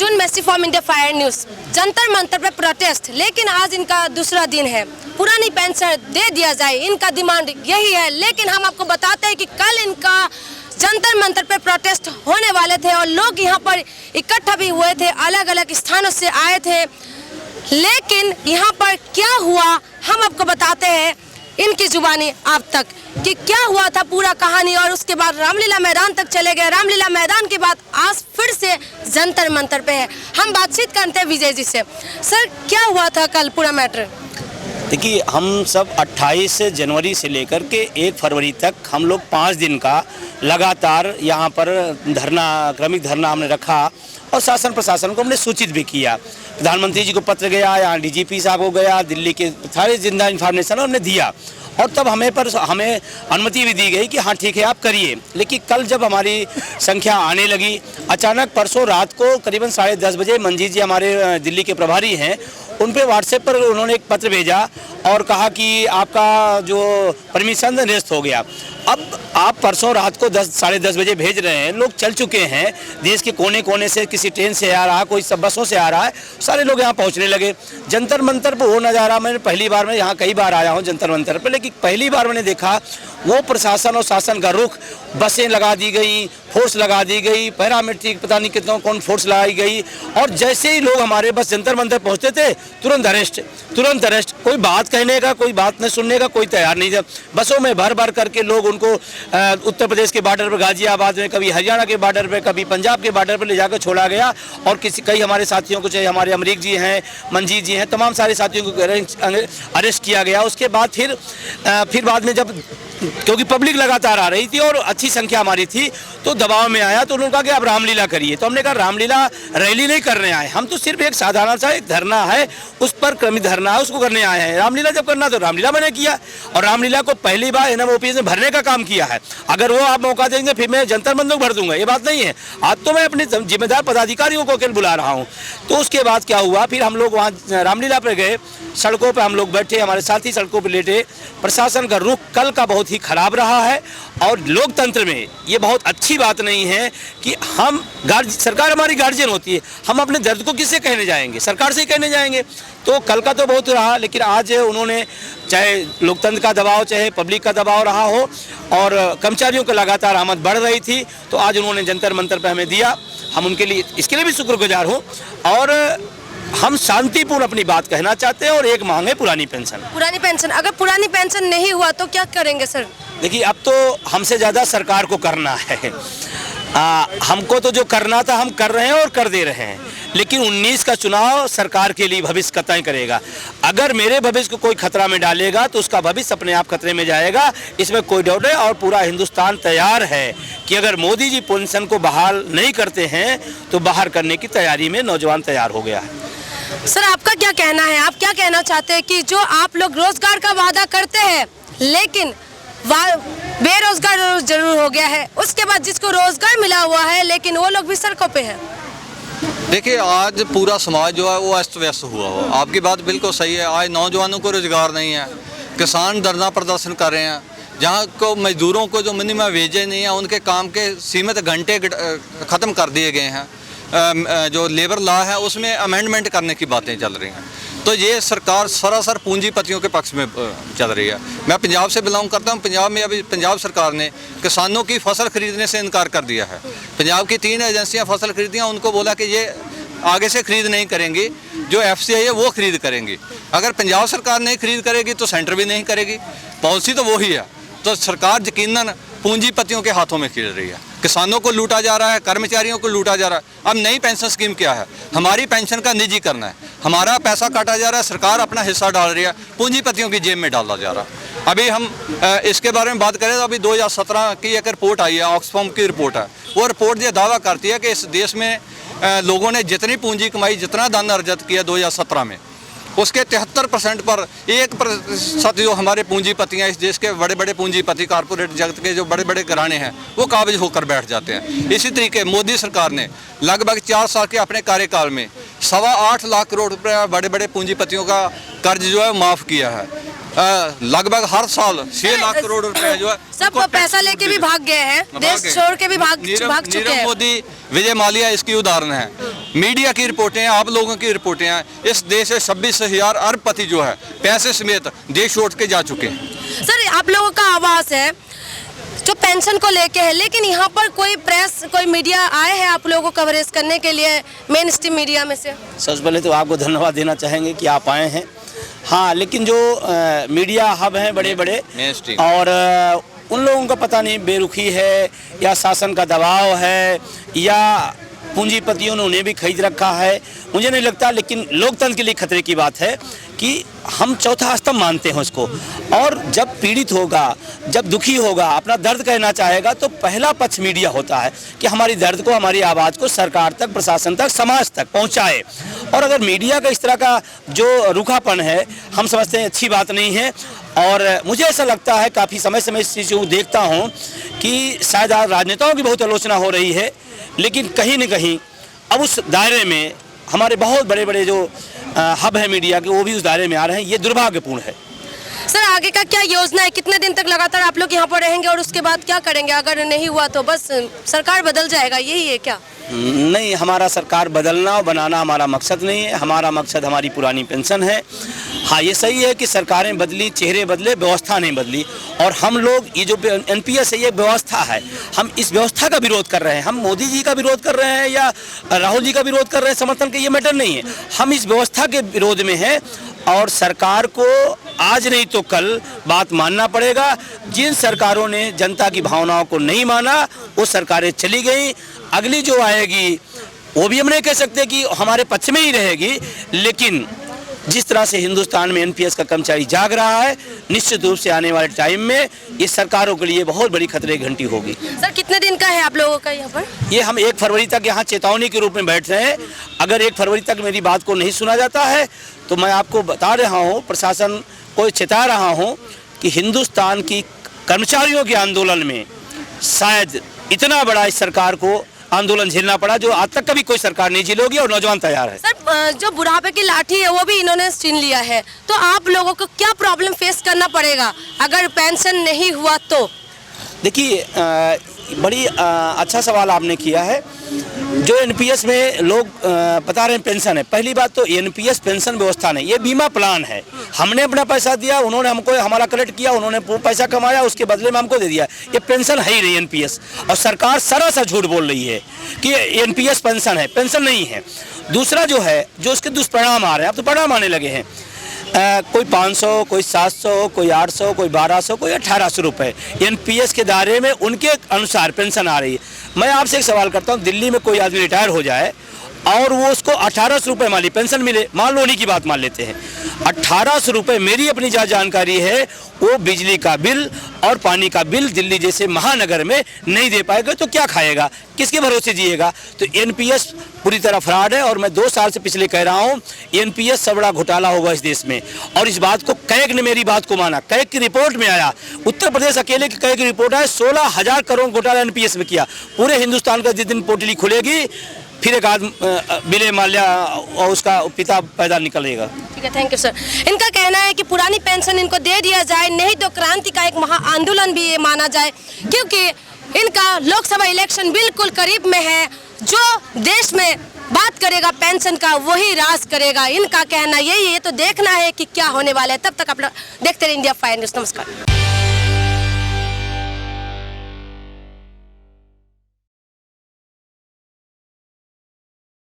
Arjun Messi from India fire news. Jantar Mantar पे protest, लेकिन आज इनका दूसरा दिन है। पुरानी पेंशन दे दिया जाए, इनका डिमांड यही है। लेकिन हम आपको बताते हैं कि कल इनका जंतर मंतर पे प्रोटेस्ट होने वाले थे और लोग यहाँ पर इकट्ठा भी हुए थे, अलग अलग स्थानों से आए थे। लेकिन यहाँ पर क्या हुआ हम आपको बताते हैं इनकी जुबानी आप तक कि क्या हुआ था पूरा कहानी। और उसके बाद रामलीला मैदान तक चले गए। रामलीला मैदान के बाद आज फिर से जंतर मंतर पे है। हम बातचीत करते हैं विजय जी से। सर, क्या हुआ था कल पूरा मैटर? देखिए, हम सब 28 जनवरी से लेकर के 1 फरवरी तक हम लोग 5 दिन का लगातार यहाँ पर क्रमिक धरना हमने रखा और शासन प्रशासन को हमने सूचित भी किया। प्रधानमंत्री जी को पत्र गया, यहाँ डीजीपी साहब को गया, दिल्ली के सारे जिंदा इन्फॉर्मेशन हमने दिया और तब हमें अनुमति भी दी गई कि हाँ ठीक है आप करिए। लेकिन कल जब हमारी संख्या आने लगी, अचानक परसों रात को करीबन 10:30 बजे मंजीत जी हमारे दिल्ली के प्रभारी हैं, उन पे व्हाट्सएप पर उन्होंने एक पत्र भेजा और कहा कि आपका जो परमिशन निरस्त हो गया। अब आप परसों रात को 10-10:30 बजे भेज रहे हैं, लोग चल चुके हैं, देश के कोने कोने से, किसी ट्रेन से आ रहा, कोई सब बसों से आ रहा है, सारे लोग यहाँ पहुँचने लगे। जंतर मंतर पर वो नज़ारा मैंने पहली बार, मैं यहाँ कई बार आया हूँ जंतर मंतर पर, लेकिन पहली बार मैंने देखा वो प्रशासन और शासन का रुख। बसें लगा दी गई, फोर्स लगा दी गई, पैरामिलिट्री पता नहीं कितना कौन फोर्स लगाई गई और जैसे ही लोग हमारे बस जंतर मंतर पहुँचते थे तुरंत अरेस्ट। कोई बात कहने का, कोई बात न सुनने का कोई तैयार नहीं था। बसों में भर भर करके लोग उनको उत्तर प्रदेश के बॉर्डर पर, गाजियाबाद में, कभी हरियाणा के बॉर्डर पर, कभी पंजाब के बॉर्डर पर ले जाकर छोड़ा गया और कई हमारे साथियों को, चाहे हमारे अमरीक जी हैं, मंजीत जी हैं, तमाम सारे साथियों को अरेस्ट किया गया। उसके बाद फिर बाद में जब, क्योंकि पब्लिक लगातार आ रही थी और अच्छी संख्या हमारी थी, तो दबाव में आया तो उन्होंने कहा कि आप रामलीला करिए। तो हमने कहा रामलीला रैली नहीं करने आए, हम तो सिर्फ एक साधारण सा एक धरना है, उस पर क्रमिक धरना है, उसको करने आए हैं। रामलीला जब करना तो रामलीला मैंने किया और रामलीला को पहली बार एनएमओपीएस ने भरने का काम किया है। अगर वो आप मौका देंगे फिर मैं जंतर मंतर भर दूंगा, ये बात नहीं है। आज तो मैं अपने जिम्मेदार पदाधिकारियों को केवल बुला रहा हूँ। तो उसके बाद क्या हुआ, फिर हम लोग वहाँ रामलीला पर गए, सड़कों पर हम लोग बैठे, हमारे साथी सड़कों पर लेटे। प्रशासन का रुख कल का बहुत ही खराब रहा है और लोकतंत्र में ये बहुत अच्छी बात नहीं है कि सरकार हमारी गार्जियन होती है, हम अपने दर्द को किससे कहने जाएंगे? सरकार से ही कहने जाएंगे। तो कल का तो बहुत रहा, लेकिन आज उन्होंने, चाहे लोकतंत्र का दबाव, चाहे पब्लिक का दबाव रहा हो और कर्मचारियों की लगातार आमद बढ़ रही थी, तो आज उन्होंने जंतर मंतर पर हमें दिया। हम उनके लिए, इसके लिए भी शुक्रगुजार हूँ। और हम शांतिपूर्ण अपनी बात कहना चाहते हैं और एक मांग है पुरानी पेंशन। अगर पुरानी पेंशन नहीं हुआ तो क्या करेंगे सर? देखिए, अब तो हमसे ज़्यादा सरकार को करना है। हमको तो जो करना था हम कर रहे हैं और कर दे रहे हैं, लेकिन 19 का चुनाव सरकार के लिए भविष्य का तय करेगा। अगर मेरे भविष्य को कोई खतरा में डालेगा तो उसका भविष्य अपने आप खतरे में जाएगा, इसमें कोई डाउट है। और पूरा हिंदुस्तान तैयार है कि अगर मोदी जी पेंशन को बहाल नहीं करते हैं तो बाहर करने की तैयारी में नौजवान तैयार हो गया है। सर, आपका क्या कहना है? आप क्या कहना चाहते हैं कि जो आप लोग रोजगार का वादा करते हैं लेकिन बेरोजगार जरूर हो गया है, उसके बाद जिसको रोजगार मिला हुआ है लेकिन वो लोग भी सड़कों पे हैं? देखिए, आज पूरा समाज जो है वो अस्त व्यस्त हुआ हो। आपकी बात बिल्कुल सही है। आज नौजवानों को रोजगार नहीं है, किसान धरना प्रदर्शन कर रहे हैं। जहाँ को मजदूरों को जो मिनिमम वेजेज नहीं है, उनके काम के सीमित घंटे ख़त्म कर दिए गए हैं। जो लेबर लॉ है उसमें अमेंडमेंट करने की बातें चल रही हैं। तो ये सरकार सरासर पूंजीपतियों के पक्ष में चल रही है। मैं पंजाब से बिलोंग करता हूँ। पंजाब में अभी पंजाब सरकार ने किसानों की फसल खरीदने से इनकार कर दिया है। पंजाब की 3 एजेंसियाँ फसल खरीदियाँ, उनको बोला कि ये आगे से खरीद नहीं करेंगी, जो FCI है वो खरीद करेंगी। अगर पंजाब सरकार नहीं खरीद करेगी तो सेंटर भी नहीं करेगी। पॉलिसी तो वही है। तो सरकार यकीनन पूंजीपतियों के हाथों में खेल रही है। किसानों को लूटा जा रहा है, कर्मचारियों को लूटा जा रहा है। अब नई पेंशन स्कीम क्या है? हमारी पेंशन का निजीकरण है। हमारा पैसा काटा जा रहा है, सरकार अपना हिस्सा डाल रही है, पूंजीपतियों की जेब में डाला जा रहा है। अभी हम इसके बारे में बात करें तो अभी 2017 की एक रिपोर्ट आई है, ऑक्सफैम की रिपोर्ट है। वो रिपोर्ट ये दावा करती है कि इस देश में लोगों ने जितनी पूंजी कमाई, जितना धन अर्जित किया 2017 में, उसके 73% पर 1% जो हमारे पूंजीपति हैं, इस देश के बड़े बड़े पूंजीपति, कारपोरेट जगत के जो बड़े बड़े घराने हैं, वो काबिज होकर बैठ जाते हैं। इसी तरीके मोदी सरकार ने लगभग 4 साल के अपने कार्यकाल में 8.25 लाख करोड़ रुपये बड़े बड़े पूंजीपतियों का कर्ज जो है माफ़ किया है। लगभग हर साल 6 लाख करोड़ रुपए जो है सब पैसा लेके भी भाग गए हैं, देश छोड़ के भी भाग चुके हैं। मोदी, विजय माल्या इसकी उदाहरण है। मीडिया की रिपोर्टें हैं, आप लोगों की रिपोर्टें हैं, इस देश से 26,000 अरबपति जो है पैसे समेत देश छोड़ के जा चुके हैं। सर आप लोगों का आवाज़ है जो पेंशन को लेके है, लेकिन यहाँ पर कोई प्रेस कोई मीडिया आए हैं आप लोगों को कवरेज करने के लिए मेन स्ट्रीम मीडिया में से? सबसे पहले तो आपको धन्यवाद देना चाहेंगे कि आप आए हैं। हाँ, लेकिन जो मीडिया हब हैं बड़े बड़े Mainstream। और उन लोगों का पता नहीं बेरुखी है या शासन का दबाव है या पूंजीपतियों ने उन्हें भी खरीद रखा है, मुझे नहीं लगता। लेकिन लोकतंत्र के लिए खतरे की बात है कि हम चौथा स्तंभ मानते हैं उसको, और जब पीड़ित होगा, जब दुखी होगा, अपना दर्द कहना चाहेगा तो पहला पक्ष मीडिया होता है कि हमारी दर्द को, हमारी आवाज़ को सरकार तक, प्रशासन तक, समाज तक पहुंचाए। और अगर मीडिया का इस तरह का जो रूखापन है, हम समझते हैं अच्छी बात नहीं है। और मुझे ऐसा लगता है, काफ़ी समय से मैं इस चीज़ को देखता हूँ कि शायद आज राजनेताओं की बहुत आलोचना हो रही है, लेकिन कहीं न कहीं अब उस दायरे में हमारे बहुत बड़े बड़े जो हब है मीडिया के, वो भी उस दायरे में आ रहे हैं। ये दुर्भाग्यपूर्ण है। सर आगे का क्या योजना है? कितने दिन तक लगातार आप लोग यहाँ पर रहेंगे और उसके बाद क्या करेंगे? अगर नहीं हुआ तो बस सरकार बदल जाएगा, यही है क्या? नहीं, हमारा सरकार बदलना और बनाना हमारा मकसद नहीं है। हमारा मकसद हमारी पुरानी पेंशन है। हाँ, ये सही है कि सरकारें बदली, चेहरे बदले, व्यवस्था नहीं बदली। और हम लोग ये जो एनपीएस है, ये व्यवस्था है, हम इस व्यवस्था का विरोध कर रहे हैं। हम मोदी जी का विरोध कर रहे हैं या राहुल जी का विरोध कर रहे हैं समर्थन के, ये मैटर नहीं है। हम इस व्यवस्था के विरोध में हैं और सरकार को आज नहीं तो कल बात मानना पड़ेगा। जिन सरकारों ने जनता की भावनाओं को नहीं माना, वो सरकारें चली गई। अगली जो आएगी वो भी हम नहीं कह सकते कि हमारे पक्ष में ही रहेगी, लेकिन जिस तरह से हिंदुस्तान में एनपीएस का कर्मचारी जाग रहा है, निश्चित रूप से आने वाले टाइम में ये सरकारों के लिए बहुत बड़ी खतरे की घंटी होगी। सर कितने दिन का है आप लोगों का यहाँ पर? ये हम 1 फरवरी तक यहाँ चेतावनी के रूप में बैठ रहे हैं। अगर 1 फरवरी तक मेरी बात को नहीं सुना जाता है तो मैं आपको बता रहा हूँ, प्रशासन को चेता रहा हूँ कि हिंदुस्तान की कर्मचारियों के आंदोलन में शायद इतना बड़ा इस सरकार को आंदोलन झेलना पड़ा जो आज तक कभी कोई सरकार नहीं झेलोगी, और नौजवान तैयार है। सर जो बुढ़ापे की लाठी है वो भी इन्होंने छीन लिया है, तो आप लोगों को क्या प्रॉब्लम फेस करना पड़ेगा अगर पेंशन नहीं हुआ तो? देखिए, बड़ी अच्छा सवाल आपने किया है। जो एनपीएस में लोग बता रहे हैं पेंशन है, पहली बात तो एनपीएस पेंशन व्यवस्था नहीं, ये बीमा प्लान है। हमने अपना पैसा दिया, उन्होंने हमको हमारा कलेक्ट किया, उन्होंने पैसा कमाया, उसके बदले में हमको दे दिया। ये पेंशन है ही नहीं एनपीएस, और सरकार सरासर झूठ बोल रही है कि एनपीएस पेंशन है, पेंशन नहीं है। दूसरा जो है, जो उसके दुष्परिणाम आ रहे हैं, अब तो परिणाम आने लगे हैं। कोई 500, कोई 700, कोई 800, कोई 1200, कोई 1800 रुपये एनपीएस के दायरे में उनके अनुसार पेंशन आ रही है। मैं आपसे एक सवाल करता हूँ, दिल्ली में कोई आदमी रिटायर हो जाए और वो उसको 1800 रुपये माली पेंशन मिले, मान लो उन्हीं की बात मान लेते हैं, 1800 रुपये, मेरी अपनी जहाँ जानकारी है वो बिजली का बिल और पानी का बिल दिल्ली जैसे महानगर में नहीं दे पाएगा तो क्या खाएगा, किसके भरोसे जिएगा? तो एनपीएस पूरी तरह फ्रॉड है। और मैं 2 साल से पिछले कह रहा हूँ, एनपीएस से बड़ा घोटाला होगा इस देश में, और इस बात को कैग ने मेरी बात को माना। कैग की रिपोर्ट में आया, उत्तर प्रदेश अकेले की कैग की रिपोर्ट आया, 16,000 करोड़ घोटाला एनपीएस में किया। पूरे हिंदुस्तान का जिस दिन पोटली खुलेगी फिर एक विजय माल्या और उसका पिता पैदा निकलेगा। ठीक है, थैंक यू सर। इनका कहना है कि पुरानी पेंशन इनको दे दिया जाए, नहीं तो क्रांति का एक महा आंदोलन भी ये माना जाए, क्योंकि इनका लोकसभा इलेक्शन बिल्कुल करीब में है। जो देश में बात करेगा पेंशन का वही राज करेगा, इनका कहना यही है। तो देखना है कि क्या होने वाला है। तब तक आप लोग देखते रहिए इंडिया 5 न्यूज़। नमस्कार।